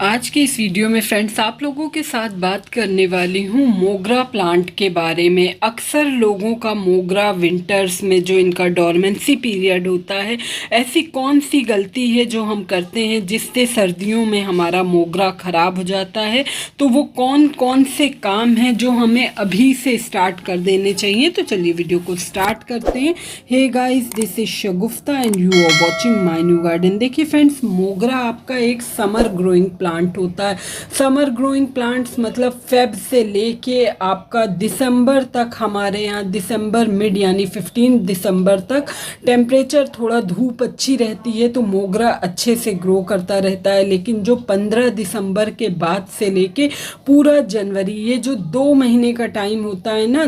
आज के इस वीडियो में फ्रेंड्स आप लोगों के साथ बात करने वाली हूँ मोगरा प्लांट के बारे में। अक्सर लोगों का मोगरा विंटर्स में जो इनका डोरमेंसी पीरियड होता है, ऐसी कौन सी गलती है जो हम करते हैं जिससे सर्दियों में हमारा मोगरा ख़राब हो जाता है। तो वो कौन कौन से काम हैं जो हमें अभी से स्टार्ट कर देने चाहिए। तो चलिए वीडियो को स्टार्ट करते हैं। Hey guys, this is Shagufta and you are watching my new garden. देखिए फ्रेंड्स, मोगरा आपका एक समर ग्रोइंग प्लांट होता है। समर ग्रोइंग प्लांट्स मतलब फेब से लेके आपका दिसंबर तक, हमारे यहाँ दिसंबर मिड यानी 15 दिसंबर तक टेम्परेचर थोड़ा धूप अच्छी रहती है तो मोगरा अच्छे से ग्रो करता रहता है। लेकिन जो 15 दिसंबर के बाद से लेके पूरा जनवरी, ये जो 2 महीने का टाइम होता है ना,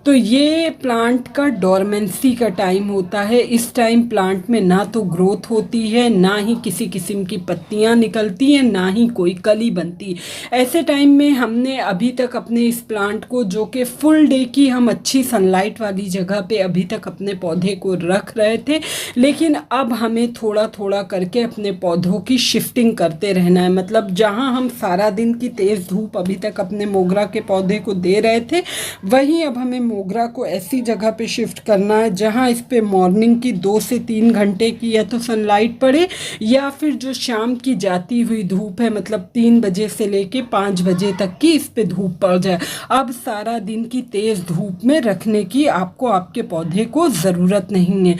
तो ये प्लांट का डोरमेंसी का टाइम होता है। इस टाइम प्लांट में ना तो ग्रोथ होती है, ना ही किसी किस्म की पत्तियां निकलती हैं, ना ही कोई कली बनती। ऐसे टाइम में हमने अभी तक अपने इस प्लांट को, जो कि फुल डे की हम अच्छी सनलाइट वाली जगह पे अभी तक अपने पौधे को रख रहे थे, लेकिन अब हमें थोड़ा थोड़ा करके अपने पौधों की शिफ्टिंग करते रहना है। मतलब जहां हम सारा दिन की तेज़ धूप अभी तक अपने मोगरा के पौधे को दे रहे थे, वहीं अब हमें मोगरा को ऐसी जगह पे शिफ्ट करना है जहां इस पे मॉर्निंग की 2 से 3 घंटे की या तो सनलाइट पड़े, या फिर जो शाम की जाती हुई धूप है, मतलब 3 बजे से लेके 5 बजे तक की इस पे धूप पड़ जाए। अब सारा दिन की तेज़ धूप में रखने की आपको आपके पौधे को ज़रूरत नहीं है।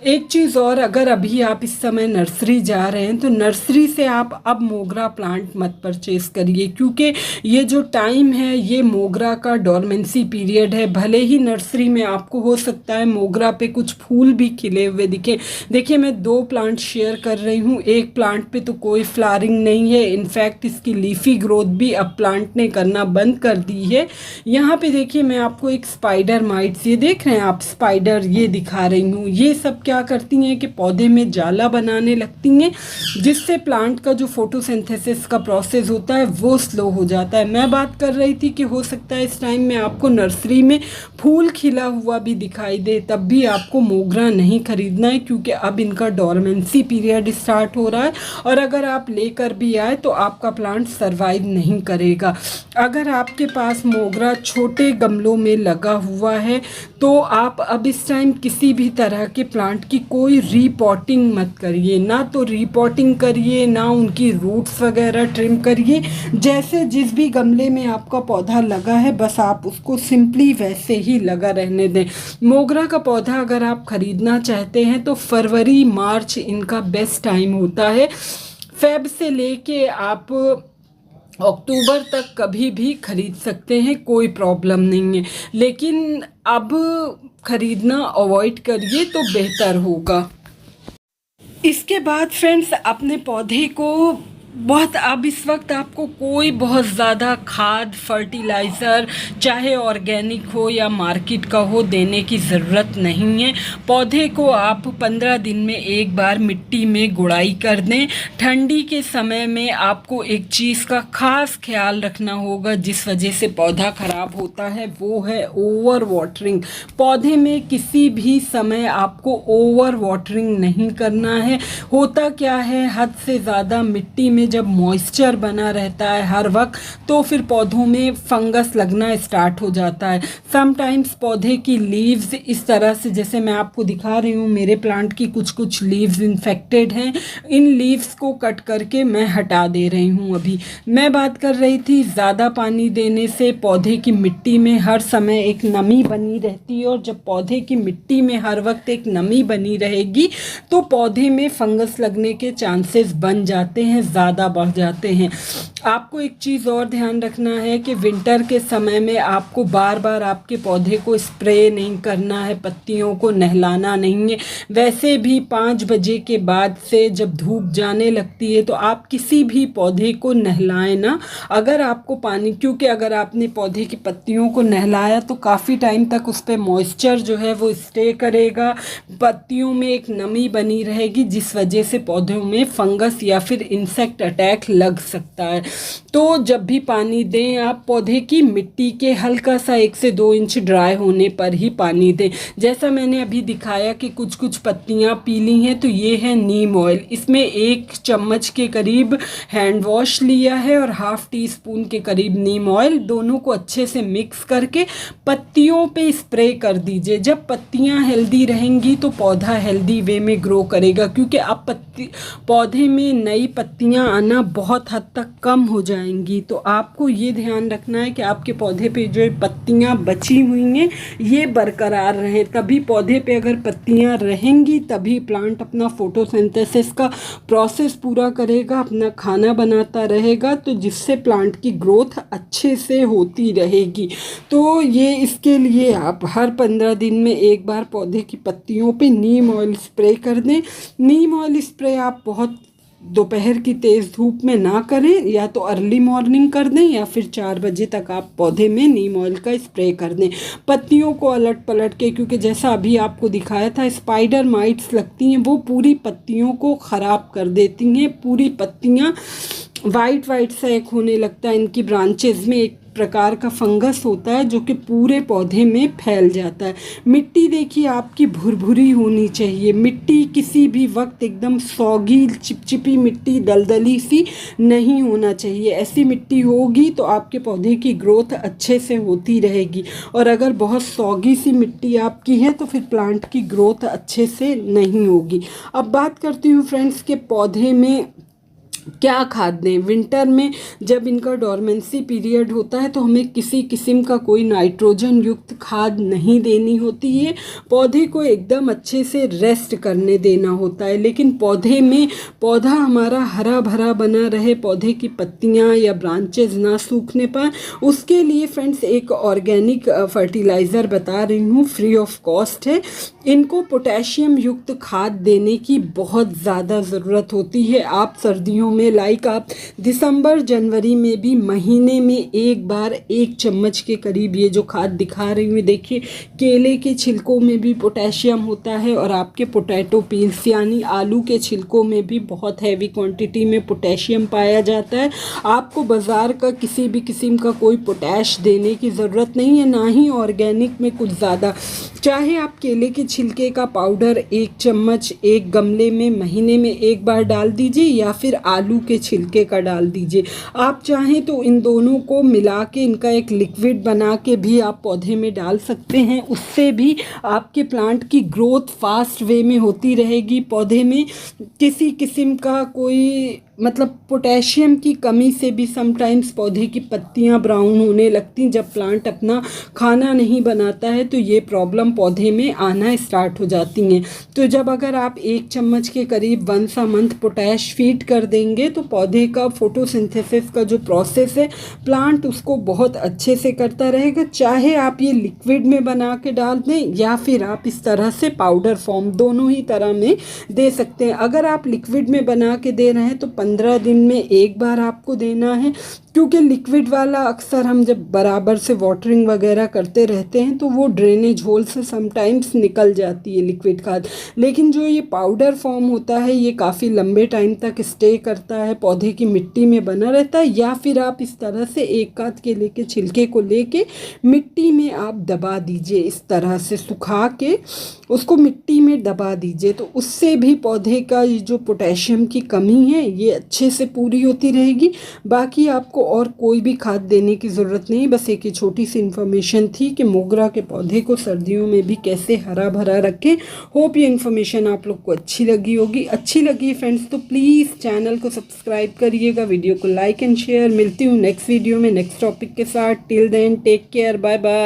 एक चीज़ और, अगर अभी आप इस समय नर्सरी जा रहे हैं तो नर्सरी से आप अब मोगरा प्लांट मत परचेज़ करिए, क्योंकि ये जो टाइम है ये मोगरा का डोरमेंसी पीरियड है। भले ही नर्सरी में आपको हो सकता है मोगरा पे कुछ फूल भी खिले हुए दिखे। देखिए, मैं 2 प्लांट शेयर कर रही हूँ। एक प्लांट पे तो कोई फ्लावरिंग नहीं है, इनफैक्ट इसकी लीफी ग्रोथ भी अब प्लांट ने करना बंद कर दी है। यहाँ पे देखिए, मैं आपको एक स्पाइडर माइट्स, ये देख रहे हैं आप, स्पाइडर ये दिखा रही हूँ। ये सब क्या करती हैं कि पौधे में जाला बनाने लगती हैं, जिससे प्लांट का जो फोटोसिंथेसिस का प्रोसेस होता है वो स्लो हो जाता है। मैं बात कर रही थी कि हो सकता है इस टाइम में आपको नर्सरी में फूल खिला हुआ भी दिखाई दे, तब भी आपको मोगरा नहीं खरीदना है, क्योंकि अब इनका डोरमेंसी पीरियड स्टार्ट हो रहा है। और अगर आप लेकर भी आए तो आपका प्लांट सरवाइव नहीं करेगा। अगर आपके पास मोगरा छोटे गमलों में लगा हुआ है तो आप अब इस टाइम किसी भी तरह के प्लांट की कोई रीपॉटिंग मत करिए। ना तो रीपॉटिंग करिए, ना उनकी रूट्स वगैरह ट्रिम करिए। जैसे जिस भी गमले में आपका पौधा लगा है, बस आप उसको सिंपली वैसे ही लगा रहने दें। मोगरा का पौधा अगर आप ख़रीदना चाहते हैं तो फरवरी मार्च इनका बेस्ट टाइम होता है। फेब से लेके आप अक्टूबर तक कभी भी खरीद सकते हैं, कोई प्रॉब्लम नहीं है। लेकिन अब खरीदना अवॉइड करिए तो बेहतर होगा। इसके बाद फ्रेंड्स, अपने पौधे को अब इस वक्त आपको कोई बहुत ज़्यादा खाद, फर्टिलाइज़र, चाहे ऑर्गेनिक हो या मार्केट का हो, देने की ज़रूरत नहीं है। पौधे को आप 15 दिन में एक बार मिट्टी में गुड़ाई कर दें। ठंडी के समय में आपको एक चीज़ का ख़ास ख्याल रखना होगा जिस वजह से पौधा ख़राब होता है, वो है ओवर वाटरिंग। पौधे में किसी भी समय आपको ओवर वाटरिंग नहीं करना है। होता क्या है, हद से ज़्यादा मिट्टी में जब मॉइस्चर बना रहता है हर वक्त, तो फिर पौधों में फंगस लगना स्टार्ट हो जाता है। समटाइम्स पौधे की लीव्स इस तरह से, जैसे मैं आपको दिखा रही हूँ, मेरे प्लांट की कुछ लीव्स इन्फेक्टेड हैं। इन लीव्स को कट करके मैं हटा दे रही हूँ। अभी मैं बात कर रही थी, ज़्यादा पानी देने से पौधे की मिट्टी में हर समय एक नमी बनी रहती है, और जब पौधे की मिट्टी में हर वक्त एक नमी बनी रहेगी तो पौधे में फंगस लगने के चांसेस बन जाते हैं, ज़्यादा बढ़ जाते हैं। आपको एक चीज़ और ध्यान रखना है कि विंटर के समय में आपको बार बार आपके पौधे को स्प्रे नहीं करना है, पत्तियों को नहलाना नहीं है। वैसे भी 5 बजे के बाद से जब धूप जाने लगती है तो आप किसी भी पौधे को नहलाएं ना, अगर आपको पानी, क्योंकि अगर आपने पौधे की पत्तियों को नहलाया तो काफ़ी टाइम तक उस पर मॉइस्चर जो है वो स्टे करेगा, पत्तियों में एक नमी बनी रहेगी, जिस वजह से पौधों में फंगस या फिर इंसेक्ट इनसेक्ट अटैक लग सकता है। तो जब भी पानी दें आप पौधे की, मिट्टी के हल्का सा 1 से 2 इंच ड्राई होने पर ही पानी दें। जैसा मैंने अभी दिखाया कि कुछ कुछ पत्तियां पीली हैं, तो ये है नीम ऑयल। इसमें 1 चम्मच के करीब हैंड वॉश लिया है और ½ टीस्पून के करीब नीम ऑयल, दोनों को अच्छे से मिक्स करके पत्तियों पे स्प्रे कर दीजिए। जब पत्तियां हेल्दी रहेंगी तो पौधा हेल्दी वे में ग्रो करेगा, क्योंकि अब पौधे में नई पत्तियां आना बहुत हद तक कम हो जाएंगी। तो आपको ये ध्यान रखना है कि आपके पौधे पे जो पत्तियां बची हुई हैं ये बरकरार रहें। तभी पौधे पे अगर पत्तियां रहेंगी तभी प्लांट अपना फोटोसिंथेसिस का प्रोसेस पूरा करेगा, अपना खाना बनाता रहेगा, तो जिससे प्लांट की ग्रोथ अच्छे से होती रहेगी। तो ये इसके लिए आप हर 15 दिन में एक बार पौधे की पत्तियों पे नीम ऑयल स्प्रे कर दें। नीम ऑयल स्प्रे आप बहुत दोपहर की तेज़ धूप में ना करें, या तो अर्ली मॉर्निंग कर दें या फिर 4 बजे तक आप पौधे में नीम ऑयल का स्प्रे कर दें। पत्तियों को अलट पलट के, क्योंकि जैसा अभी आपको दिखाया था स्पाइडर माइट्स लगती हैं, वो पूरी पत्तियों को ख़राब कर देती हैं। पूरी पत्तियां वाइट वाइट सा एक होने लगता है, इनकी ब्रांचेज में एक प्रकार का फंगस होता है जो कि पूरे पौधे में फैल जाता है। मिट्टी देखिए आपकी भुरभुरी होनी चाहिए। मिट्टी किसी भी वक्त एकदम सौगी चिपचिपी मिट्टी दलदली सी नहीं होना चाहिए। ऐसी मिट्टी होगी तो आपके पौधे की ग्रोथ अच्छे से होती रहेगी, और अगर बहुत सौगी सी मिट्टी आपकी है तो फिर प्लांट की ग्रोथ अच्छे से नहीं होगी। अब बात करती हूँ फ्रेंड्स के पौधे में क्या खाद दें। विंटर में जब इनका डोरमेंसी पीरियड होता है तो हमें किसी किस्म का कोई नाइट्रोजन युक्त खाद नहीं देनी होती है। पौधे को एकदम अच्छे से रेस्ट करने देना होता है। लेकिन पौधा हमारा हरा भरा बना रहे, पौधे की पत्तियां या ब्रांचेज ना सूखने पाए, उसके लिए फ्रेंड्स एक ऑर्गेनिक फर्टिलाइज़र बता रही हूँ, फ्री ऑफ कॉस्ट है। इनको पोटेशियम युक्त खाद देने की बहुत ज़्यादा ज़रूरत होती है। आप सर्दियों में आप दिसंबर जनवरी में भी महीने में एक बार 1 चम्मच के करीब ये जो खाद दिखा रही हूँ, देखिए केले के छिलकों में भी पोटेशियम होता है, और आपके पोटैटो पील्स यानी आलू के छिलकों में भी बहुत हैवी क्वांटिटी में पोटेशियम पाया जाता है। आपको बाज़ार का किसी भी किस्म का कोई पोटैश देने की ज़रूरत नहीं है, ना ही ऑर्गेनिक में कुछ ज़्यादा। चाहे आप केले के छिलके का पाउडर 1 चम्मच एक गमले में महीने में एक बार डाल दीजिए, या फिर आलू के छिलके का डाल दीजिए। आप चाहें तो इन दोनों को मिला के इनका एक लिक्विड बना के भी आप पौधे में डाल सकते हैं। उससे भी आपके प्लांट की ग्रोथ फास्ट वे में होती रहेगी। पौधे में किसी किस्म का कोई पोटेशियम की कमी से भी समटाइम्स पौधे की पत्तियां ब्राउन होने लगती। जब प्लांट अपना खाना नहीं बनाता है तो ये प्रॉब्लम पौधे में आना स्टार्ट हो जाती हैं। तो जब अगर आप 1 चम्मच के करीब 1 मंथ पोटैश फीड कर देंगे तो पौधे का फोटोसिंथेसिस का जो प्रोसेस है प्लांट उसको बहुत अच्छे से करता रहेगा। चाहे आप ये लिक्विड में बना के डाल दें या फिर आप इस तरह से पाउडर फॉर्म, दोनों ही तरह में दे सकते हैं। अगर आप लिक्विड में बना के दे रहे हैं तो 15 दिन में एक बार आपको देना है, क्योंकि लिक्विड वाला अक्सर हम जब बराबर से वाटरिंग वगैरह करते रहते हैं तो वो ड्रेनेज होल से समटाइम्स निकल जाती है लिक्विड खाद। लेकिन जो ये पाउडर फॉर्म होता है ये काफ़ी लंबे टाइम तक स्टे करता है, पौधे की मिट्टी में बना रहता है। या फिर आप इस तरह से एक आध केले के छिलके को लेके मिट्टी में आप दबा दीजिए, इस तरह से सुखा के उसको मिट्टी में दबा दीजिए, तो उससे भी पौधे का ये जो पोटेशियम की कमी है ये अच्छे से पूरी होती रहेगी। बाकी आपको और कोई भी खाद देने की ज़रूरत नहीं। बस एक छोटी सी इन्फॉर्मेशन थी कि मोगरा के पौधे को सर्दियों में भी कैसे हरा भरा रखें। होप ये इन्फॉर्मेशन आप लोग को अच्छी लगी होगी। अच्छी लगी फ्रेंड्स तो प्लीज़ चैनल को सब्सक्राइब करिएगा, वीडियो को लाइक एंड शेयर। मिलती हूँ नेक्स्ट वीडियो में नेक्स्ट टॉपिक के साथ। Till then take care, bye bye.